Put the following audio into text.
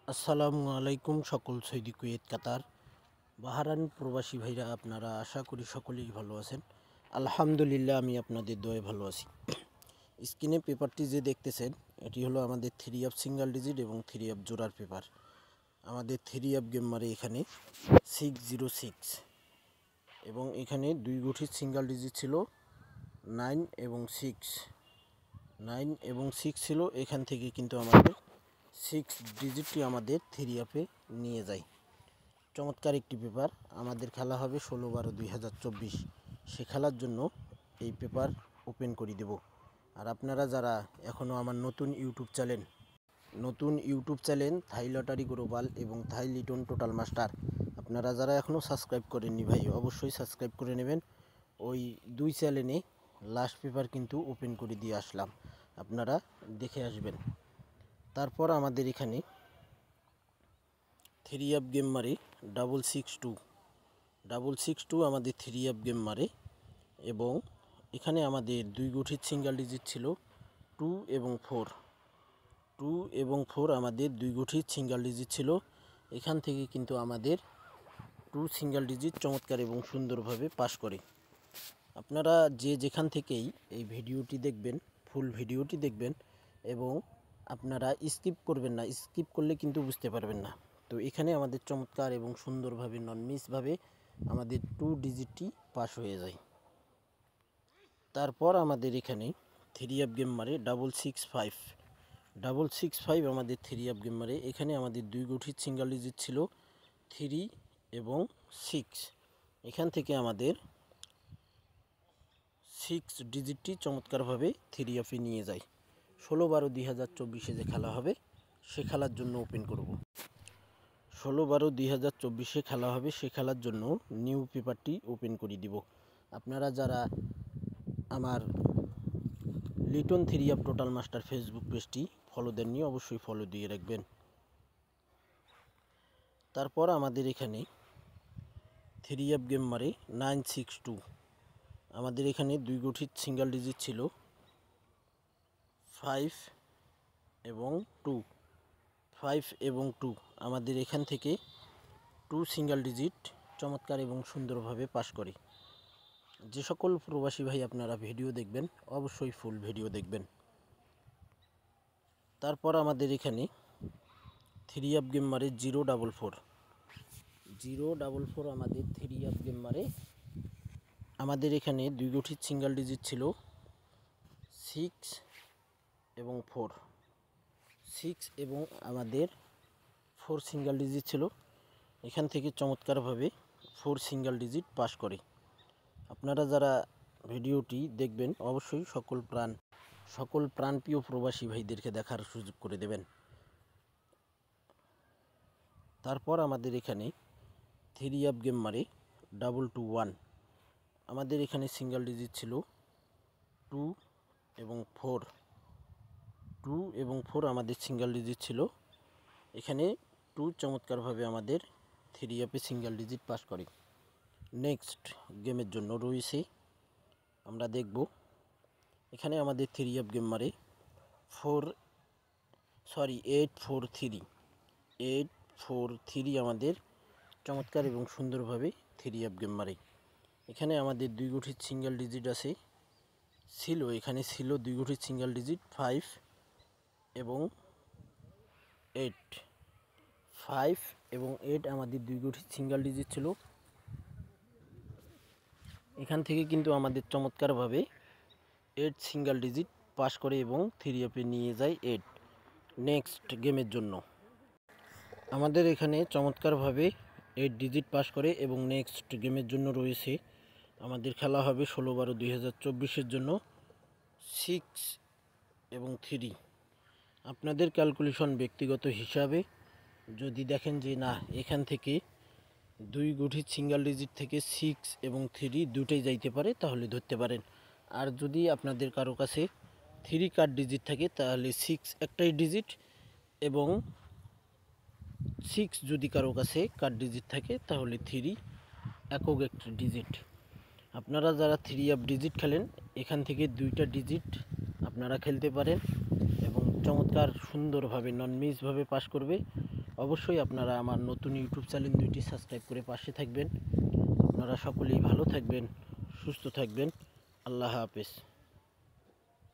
আসসালামু আলাইকুম সকল সৌদি কুয়েত কাতার বাহারান প্রবাসী ভাইরা আপনারা আশা করি সকলেই ভালো আছেন। আলহামদুলিল্লাহ আমি আপনাদের দোয়ায় ভালো আছি। স্ক্রিনে পেপারটি যে দেখতেছেন এটি হলো আমাদের 3 অফ সিঙ্গেল ডিজিট এবং 3 অফ জোড়ার পেপার। আমাদের 3 অফ গেম মারে এখানে 606 এবং এখানে দুই গুঠির সিঙ্গেল ডিজিট ছিল 9 এবং 6 ছিল। এখান থেকে কিন্তু আমাদের 6 ডিজিটটি আমাদের 3 অফে নিয়ে যায়। চমৎকার একটি পেপার। আমাদের খেলা হবে 16/12/2024। সে খেলার জন্য এই পেপার ওপেন করে দেব। আর আপনারা যারা এখনও আমার নতুন ইউটিউব চ্যানেল থাই লটারি গ্লোবাল এবং থাই লিটন টোটাল মাস্টার আপনারা যারা এখনও সাবস্ক্রাইব করেননি ভাই অবশ্যই সাবস্ক্রাইব করে নেবেন। ওই দুই চ্যানেলে লাস্ট পেপার কিন্তু ওপেন করে দিয়ে আসলাম, আপনারা দেখে আসবেন। তারপর আমাদের এখানে 3 অফ গেম মারে 662 আমাদের 3 অফ গেম মারে এবং এখানে আমাদের দুই গুঠির সিঙ্গেল ডিজিট ছিল 2 এবং 4 আমাদের দুই গুঠির সিঙ্গেল ডিজিট ছিল। এখান থেকে কিন্তু আমাদের 2 সিঙ্গেল ডিজিট চমৎকার এবং সুন্দরভাবে পাস করে। আপনারা যে যেখান থেকেই এই ভিডিওটি দেখবেন ফুল ভিডিওটি দেখবেন এবং আপনারা স্কিপ করবেন না, স্কিপ করলে কিন্তু বুঝতে পারবেন না। তো এখানে আমাদের চমৎকার এবং সুন্দরভাবে নন মিসভাবে আমাদের 2 ডিজিটটি পাস হয়ে যায়। তারপর আমাদের এখানে 3 অফ গেম মারে 665 আমাদের 3 অফ গেম মারে। এখানে আমাদের দুই গুঠির সিঙ্গেল ডিজিট ছিল 3 এবং 6। এখান থেকে আমাদের 6 ডিজিটটি চমৎকারভাবে 3 অফে নিয়ে যায়। 16/12/2024 যে খেলা হবে সে খেলার জন্য ওপেন করব। 16/12/2024 খেলা হবে, সে খেলার জন্য নিউ পেপারটি ওপেন করে দিব। আপনারা যারা আমার Liton 3 of total master Facebook পেজটি ফলো দেননি অবশ্যই ফলো দিয়ে রাখবেন। তারপর আমাদের এখানে 3 অফ গেম মারে 962 আমাদের এখানে দুই গুঠির সিঙ্গেল ডিজিট ছিল 5 এবং 2 আমাদের এখান থেকে 2 সিঙ্গেল ডিজিট চমৎকার এবং সুন্দরভাবে পাস করে। যে সকল প্রবাসী ভাই আপনারা ভিডিও দেখবেন অবশ্যই ফুল ভিডিও দেখবেন। তারপর আমাদের এখানে 3 অফ গেম মারে 044 আমাদের 3 অফ গেম মারে। আমাদের এখানে দুই গুঠির সিঙ্গেল ডিজিট ছিল 6 এবং 4 এবং আমাদের 4 সিঙ্গেল ডিজিট ছিল। এখান থেকে চমৎকারভাবে 4 সিঙ্গেল ডিজিট পাস করে। আপনারা যারা ভিডিওটি দেখবেন অবশ্যই সকল প্রাণপ্রিয় প্রবাসী ভাইদেরকে দেখার সুযোগ করে দেবেন। তারপর আমাদের এখানে 3 অফ গেম মারে 221 আমাদের এখানে সিঙ্গেল ডিজিট ছিল 2 এবং 4 আমাদের সিঙ্গেল ডিজিট ছিল। এখানে 2 চমৎকারভাবে আমাদের 3 অফে সিঙ্গেল ডিজিট পাস করে। নেক্সট গেমের জন্য রয়েছে আমরা দেখব এখানে আমাদের 3 অফ গেম মারে 843 আমাদের চমৎকার এবং সুন্দরভাবে 3 অফ গেম মারে। এখানে আমাদের দুই গুঠির সিঙ্গেল ডিজিট এখানে ছিল দুই গুঠির সিঙ্গেল ডিজিট 5 এবং 8 আমাদের দুই গুঠির সিঙ্গেল ডিজিট ছিল। এখান থেকে কিন্তু আমাদের চমৎকারভাবে 8 সিঙ্গেল ডিজিট পাস করে এবং 3 অফে নিয়ে যায় 8। নেক্সট গেমের জন্য আমাদের এখানে চমৎকারভাবে 8 ডিজিট পাস করে এবং নেক্সট গেমের জন্য রয়েছে আমাদের খেলা হবে 16/12/2024 জন্য 6 এবং 3। আপনাদের ক্যালকুলেশন ব্যক্তিগত হিসাবে যদি দেখেন যে না এখান থেকে দুই গুঠির সিঙ্গেল ডিজিট থেকে 6 এবং 3 দুটোই যাইতে পারে তাহলে ধরতে পারেন। আর যদি আপনাদের কারো কাছে 3 কার্ড ডিজিট থাকে তাহলে 6 একটাই ডিজিট এবং 6 যদি কারো কাছে কার্ড ডিজিট থাকে তাহলে 3 একক একটি ডিজিট। আপনারা যারা 3 অফ ডিজিট খেলেন এখান থেকে দুইটা ডিজিট আপনারা খেলতে পারেন এবং চমৎকার সুন্দরভাবে নন মিসভাবে পাস করবে। অবশ্যই আপনারা আমার নতুন ইউটিউব চ্যানেল দুইটি সাবস্ক্রাইব করে পাশে থাকবেন। আপনারা সকলেই ভালো থাকবেন, সুস্থ থাকবেন। আল্লাহ হাফেজ।